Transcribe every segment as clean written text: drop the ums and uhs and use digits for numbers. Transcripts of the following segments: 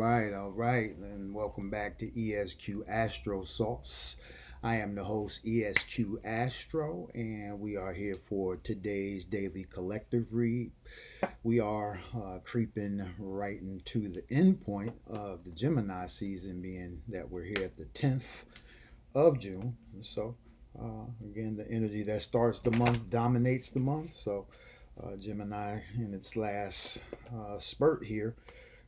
all right, and welcome back to ESQ-Astro Sauce. I am the host, ESQ-Astro, and we are here for today's daily collective read. We are creeping right into the end point of the Gemini season, being that we're here at the 10th of June. So, again, the energy that starts the month dominates the month. So, Gemini in its last spurt here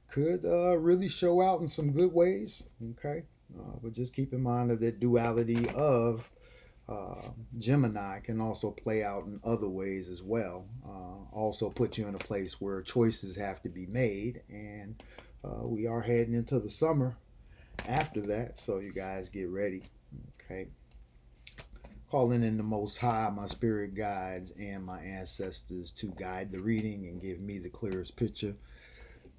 could really show out in some good ways. Okay, but just keep in mind that the duality of Gemini can also play out in other ways as well. Also, put you in a place where choices have to be made, and we are heading into the summer after that. So you guys get ready. Okay, calling in the Most High, my spirit guides, and my ancestors to guide the reading and give me the clearest picture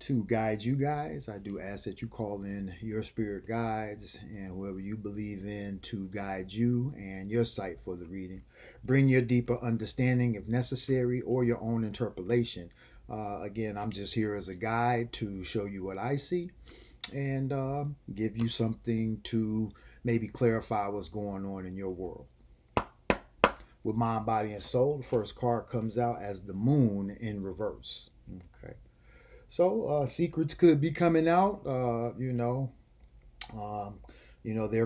to guide you guys. I do ask that you call in your spirit guides and whoever you believe in to guide you and your sight for the reading. Bring your deeper understanding if necessary or your own interpolation. Again, I'm just here as a guide to show you what I see and give you something to maybe clarify what's going on in your world. With mind, body, and soul, the first card comes out as the moon in reverse. Okay. So secrets could be coming out. There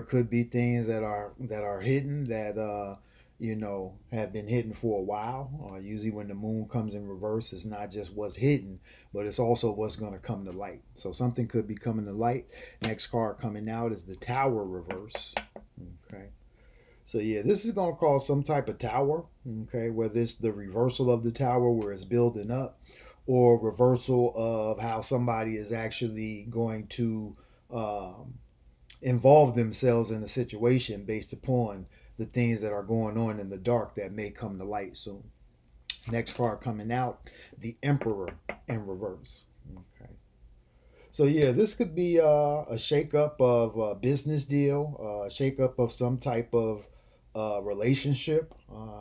could be things that are hidden that have been hidden for a while. Usually, when the moon comes in reverse, it's not just what's hidden, but it's also what's going to come to light. So something could be coming to light. Next card coming out is the Tower reverse. Okay. So yeah, this is going to cause some type of tower. Okay, whether it's the reversal of the tower where it's building up, or reversal of how somebody is actually going to involve themselves in a situation based upon the things that are going on in the dark that may come to light soon. Next card coming out, the Emperor in reverse. Okay. So yeah, this could be a shakeup of a business deal, a shakeup of some type of relationship.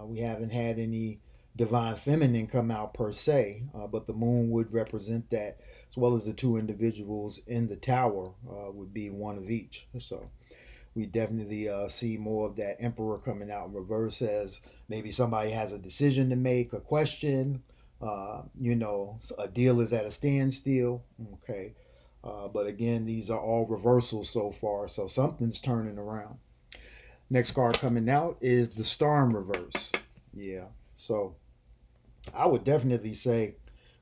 We haven't had any divine feminine come out per se, but the moon would represent that, as well as the two individuals in the tower would be one of each. So we definitely see more of that Emperor coming out in reverse, as maybe somebody has a decision to make, a question, a deal is at a standstill. Okay. But again, these are all reversals so far, so something's turning around. Next card coming out is the Storm reverse. Yeah. So I would definitely say,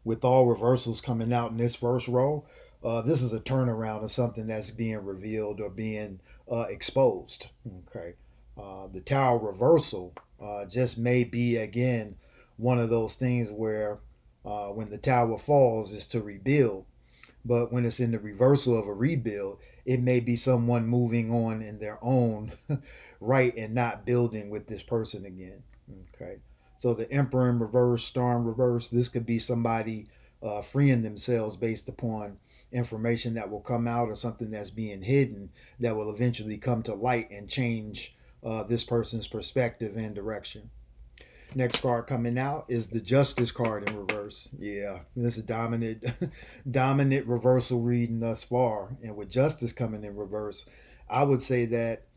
with all reversals coming out in this first row, this is a turnaround of something that's being revealed or being exposed. Okay. The Tower reversal just may be, again, one of those things where when the tower falls is to rebuild. But when it's in the reversal of a rebuild, it may be someone moving on in their own right and not building with this person again. Okay. So the Emperor in reverse, Storm reverse, this could be somebody freeing themselves based upon information that will come out or something that's being hidden that will eventually come to light and change this person's perspective and direction. Next card coming out is the Justice card in reverse. Yeah, this is dominant, dominant reversal reading thus far. And with Justice coming in reverse, I would say that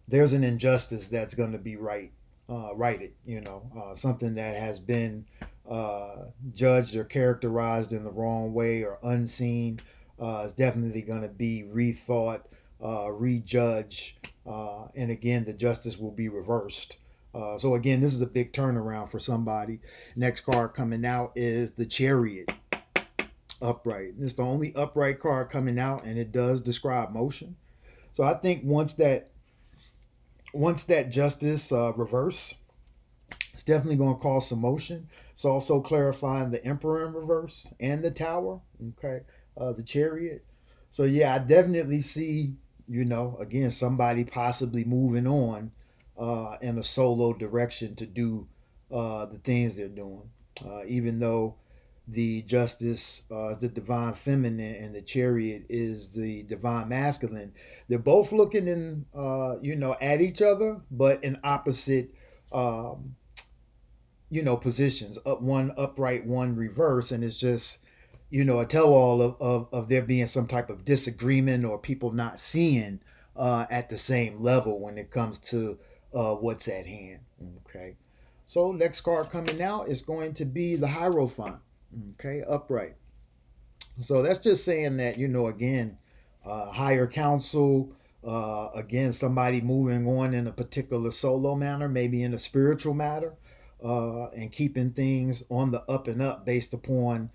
there's an injustice that's going to be righted. Something that has been judged or characterized in the wrong way or unseen is definitely going to be rethought, rejudged, and again, the justice will be reversed. So again, this is a big turnaround for somebody. Next card coming out is the Chariot upright. It's the only upright card coming out, and it does describe motion. So I think once that justice reverse, it's definitely going to cause some motion. It's also clarifying the Emperor in reverse and the Tower. Okay, the Chariot. So yeah, I definitely see, again, somebody possibly moving on in a solo direction to do the things they're doing. Even though the Justice is the divine feminine and the Chariot is the divine masculine, they're both looking at each other, but in opposite, positions. One upright, one reverse, and it's just a tell-all of there being some type of disagreement or people not seeing at the same level when it comes to what's at hand. Okay. So next card coming out is going to be the Hierophant. Okay, upright. So that's just saying that, again, higher counsel, again, somebody moving on in a particular solo manner, maybe in a spiritual matter, and keeping things on the up and up based upon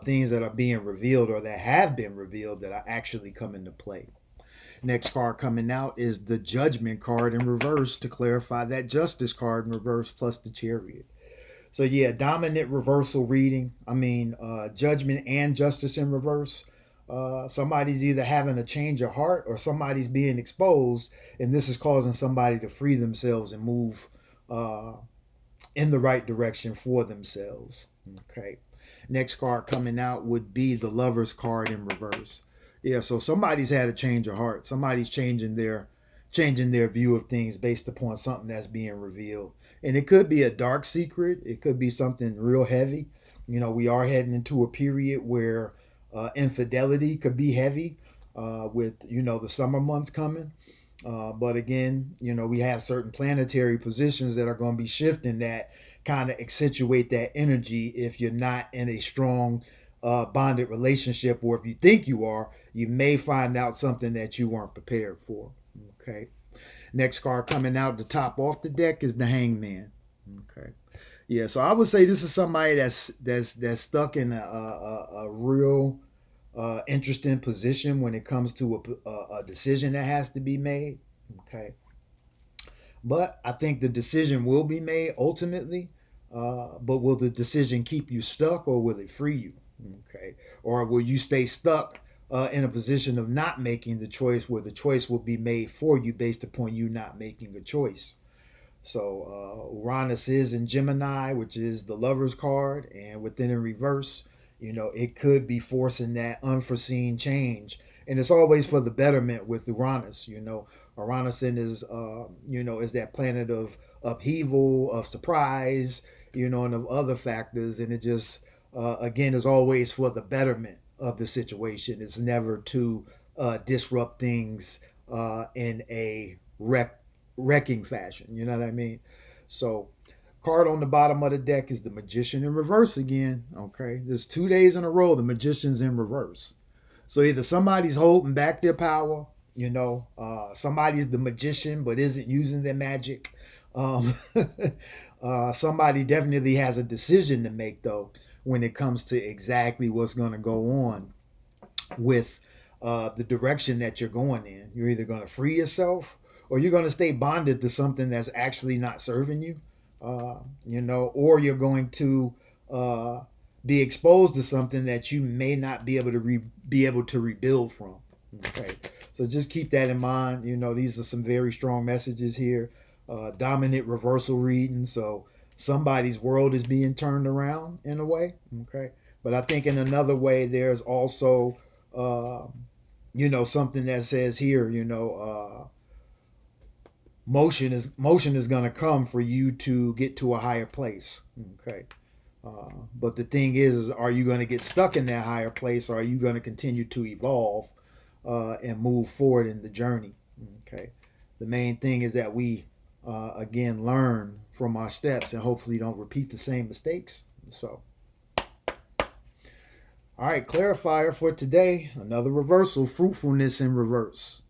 things that are being revealed or that have been revealed that are actually coming to play. Next card coming out is the Judgment card in reverse to clarify that Justice card in reverse plus the Chariot. So yeah, dominant reversal reading. I mean, judgment and justice in reverse. Somebody's either having a change of heart or somebody's being exposed, and this is causing somebody to free themselves and move uh, in the right direction for themselves. Okay. Next card coming out would be the Lover's card in reverse. Yeah, so somebody's had a change of heart. Somebody's changing their view of things based upon something that's being revealed. And it could be a dark secret. It could be something real heavy. We are heading into a period where infidelity could be heavy with, the summer months coming. But again, we have certain planetary positions that are going to be shifting that kind of accentuate that energy if you're not in a strong bonded relationship, or if you think you are, you may find out something that you weren't prepared for. Okay. Next card coming out to top off the deck is the Hangman. Okay. Yeah, so I would say this is somebody that's stuck in a real interesting position when it comes to a decision that has to be made. Okay. But I think the decision will be made ultimately. But will the decision keep you stuck or will it free you? Okay. Or will you stay stuck in a position of not making the choice where the choice will be made for you based upon you not making a choice? So Uranus is in Gemini, which is the Lover's card, and within in reverse, it could be forcing that unforeseen change, and it's always for the betterment with Uranus. Uranus is that planet of upheaval, of surprise, and of other factors, and it just again is always for the betterment of the situation. It's never to disrupt things in a wrecking fashion. You know what I mean? So, card on the bottom of the deck is the Magician in reverse again. Okay, there's 2 days in a row the Magician's in reverse. So either somebody's holding back their power, somebody's the magician but isn't using their magic. Um, somebody definitely has a decision to make though when it comes to exactly what's going to go on with the direction that you're going in. You're either going to free yourself or you're going to stay bonded to something that's actually not serving you, or you're going to be exposed to something that you may not be able to rebuild from. Okay, so just keep that in mind. These are some very strong messages here. Dominant reversal reading, so somebody's world is being turned around in a way. Okay, but I think in another way, there's also something that says here, motion is going to come for you to get to a higher place. Okay. But the thing is, are you going to get stuck in that higher place, or are you going to continue to evolve and move forward in the journey? Okay. The main thing is that we, again, learn from our steps and hopefully don't repeat the same mistakes. So, all right, clarifier for today, another reversal, fruitfulness in reverse.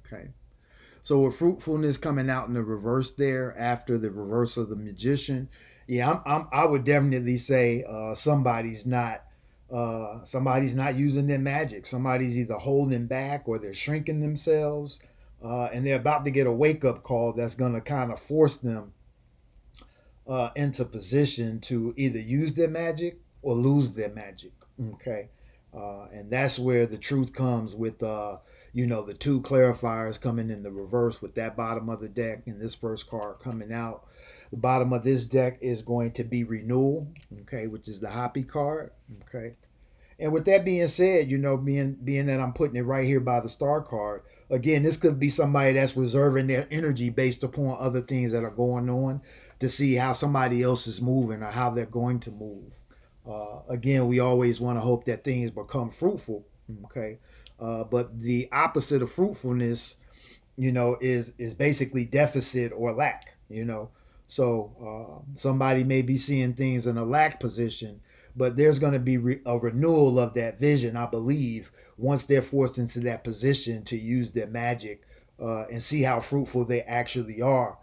Okay. So with fruitfulness coming out in the reverse there after the reverse of the Magician, yeah, I would definitely say somebody's not using their magic. Somebody's either holding back or they're shrinking themselves, and they're about to get a wake up call that's going to kind of force them into position to either use their magic or lose their magic. Okay, and that's where the truth comes with the two clarifiers coming in the reverse with that bottom of the deck and this first card coming out. The bottom of this deck is going to be Renewal, okay, which is the Hoppy card, okay. And with that being said, being that I'm putting it right here by the Star card, again, this could be somebody that's reserving their energy based upon other things that are going on to see how somebody else is moving or how they're going to move. Again, we always want to hope that things become fruitful. Okay. But the opposite of fruitfulness, is basically deficit or lack. So somebody may be seeing things in a lack position, but there's going to be a renewal of that vision, I believe, once they're forced into that position to use their magic and see how fruitful they actually are,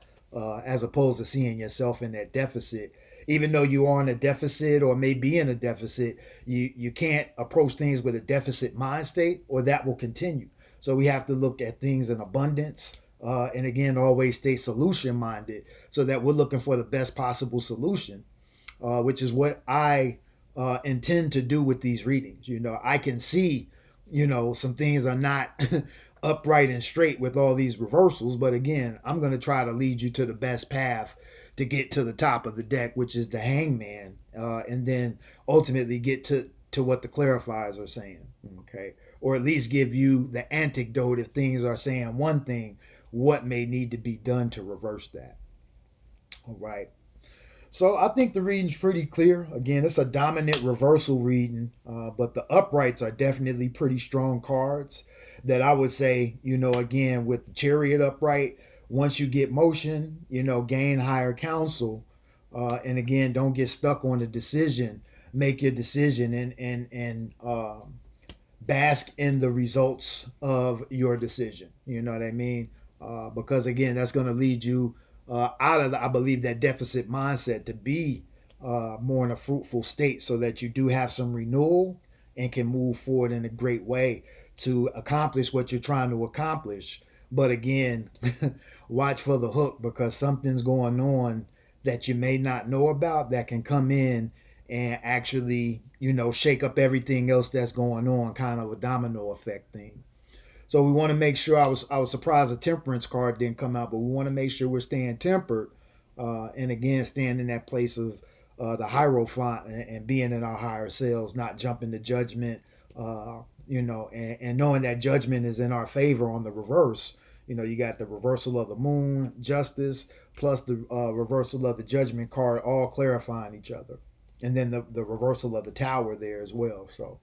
as opposed to seeing yourself in that deficit. Even though you are in a deficit or may be in a deficit, you can't approach things with a deficit mind state, or that will continue. So we have to look at things in abundance, and again, always stay solution minded, so that we're looking for the best possible solution, which is what I intend to do with these readings. I can see, some things are not upright and straight with all these reversals, but again, I'm going to try to lead you to the best path to get to the top of the deck, which is the hangman, and then ultimately get to what the clarifiers are saying. Okay. Or at least give you the antidote if things are saying one thing, what may need to be done to reverse that. All right. So I think the reading's pretty clear. Again, it's a dominant reversal reading, but the uprights are definitely pretty strong cards that I would say, again, with the chariot upright, once you get motion, gain higher counsel. And again, don't get stuck on a decision. Make your decision and bask in the results of your decision. You know what I mean? Because again, that's going to lead you out of, I believe, that deficit mindset to be more in a fruitful state, so that you do have some renewal and can move forward in a great way to accomplish what you're trying to accomplish. But again, watch for the hook, because something's going on that you may not know about that can come in and actually, shake up everything else that's going on, kind of a domino effect thing. So we want to make sure. I was surprised the temperance card didn't come out, but we want to make sure we're staying tempered, and again, staying in that place of the hierophant, and being in our higher selves, not jumping to judgment, and knowing that judgment is in our favor on the reverse. You got the reversal of the moon, justice, plus the reversal of the judgment card, all clarifying each other. And then the reversal of the tower there as well. So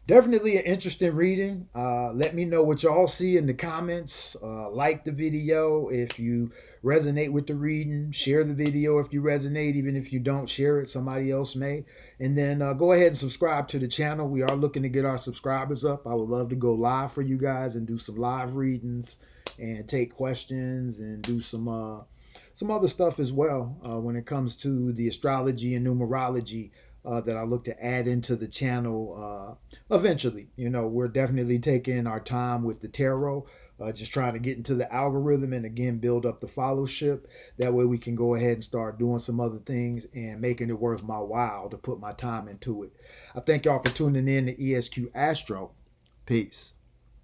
definitely an interesting reading. Let me know what y'all see in the comments. Like the video if you resonate with the reading. Share the video if you resonate. Even if you don't share it, somebody else may. And then go ahead and subscribe to the channel. We are looking to get our subscribers up. I would love to go live for you guys and do some live readings and take questions and do some other stuff as well when it comes to the astrology and numerology that I look to add into the channel eventually. We're definitely taking our time with the tarot, just trying to get into the algorithm and again build up the followership. That way we can go ahead and start doing some other things and making it worth my while to put my time into it. I thank y'all for tuning in to ESQ Astro. Peace.